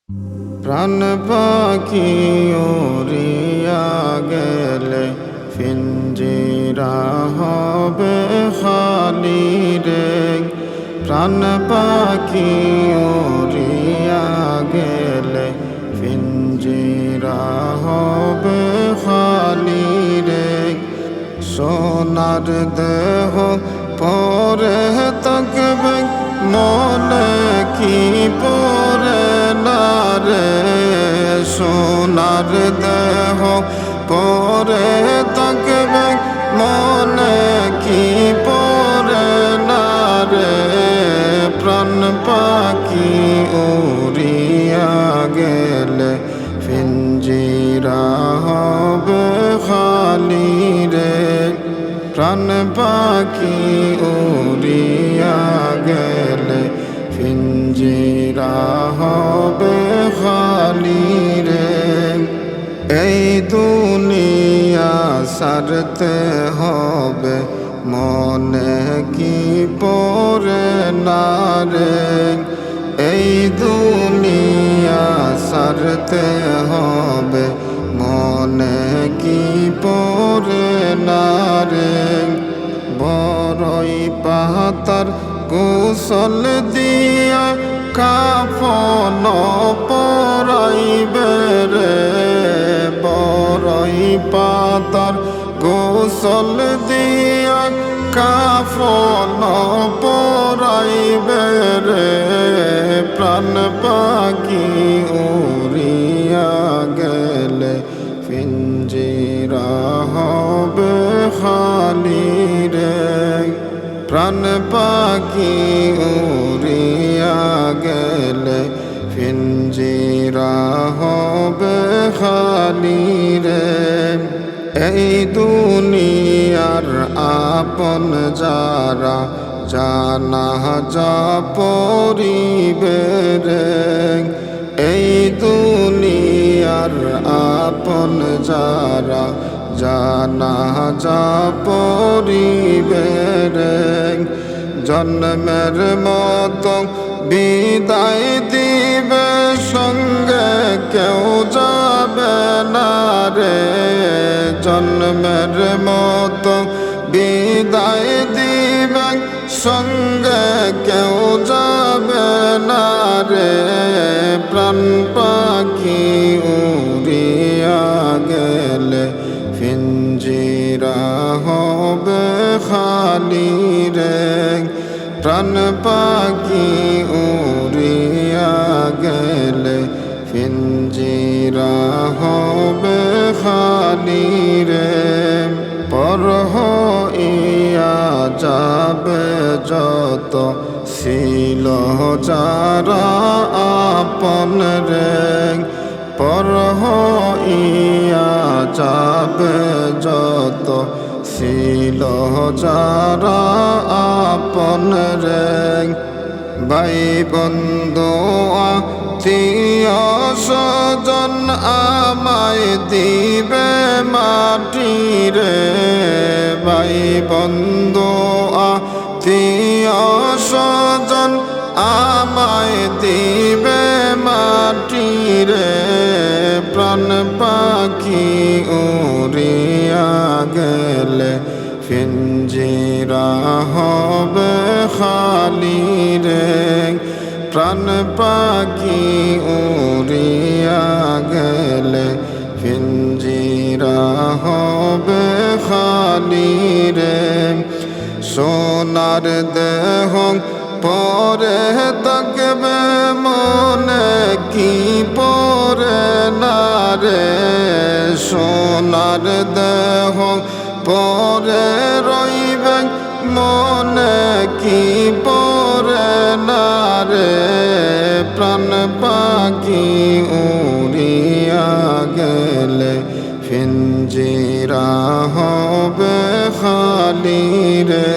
প্রাণ পাখি উড়িয়া গেলে পিঞ্জিরা হবে খালি রে। প্রাণ পাখি উড়িয়া গেলে পিঞ্জিরা হবে খালি রে। সোনার দেহ পরে থাকবে মনে কি পরে না রে। সোনার দেহ পরে থাকবে মনে কি পরে না রে। প্রাণ পাখি উড়িয়া গেলে পিঞ্জিরা হবে খালি রে। প্রাণ পাখি উড়িয়া গেলে পিঞ্জিরা হবে খালি রে। এই দুনিয়া ছাড়তে হবে মনে কি পরে না রে। এই দুনিয়া ছাড়তে হবে মনে কি পরে না রে। বড়ই পাতার গোসল দিয়া কাফন পরাইবে রে। বড়ই পাতার গোসল দিয়া কাফন পরাইবে রে। প্রাণ পাখি উড়িয়া গেলে পিঞ্জিরা হবে খালি রে। প্রাণ পাখি উড়িয়া গেলে পিঞ্জিরা হবে খালি রে। এই দুনিয়ার আপন যারা জানা যা পরিবে রে। এই দুনিয়ার আপন যারা জানা যা পরিবে রে। জন্মের মতো বিদায় দিবে সঙ্গে কেউ যাবে না রে। জন্মের মতো বিদায় দিবে সঙ্গে কেউ যাবে না রে। প্রাণ পাখি উড়িয়া গেলে পিঞ্জিরা হবে খালি রে। প্রাণ পাখি উড়িয়া গেলে পিঞ্জিরা হবে খালি রে। পর হইয়া যাবে যত ছিল যারা আপন রে। পর হইয়া যাবে যত ছিল যারা আপন রে। ভাই বন্ধু আত্মীয় স্বজন আমায় দিবে মাটি রে। ভাই বন্ধু আত্মীয় স্বজন আমায় দিবে মাটি রে। প্রাণ পাখি উড়িয়া গেলে পিঞ্জিরা হবে খালি রে। প্রাণ পাখি উড়িয়া গেলে পিঞ্জিরা হবে খালি রে। সোনার দেহ পরে থাকবে মনে কি পরে না রে। সোনার দেহ পরে রইবে মনে কি পরে না রে। প্রাণ পাখি উড়িয়া গেলে পিঞ্জিরা হবে খালি রে।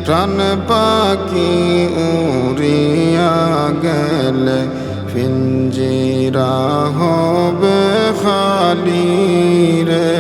প্রাণ পাখি উড়িয়া গেলে পিঞ্জিরা হবে খালি রে।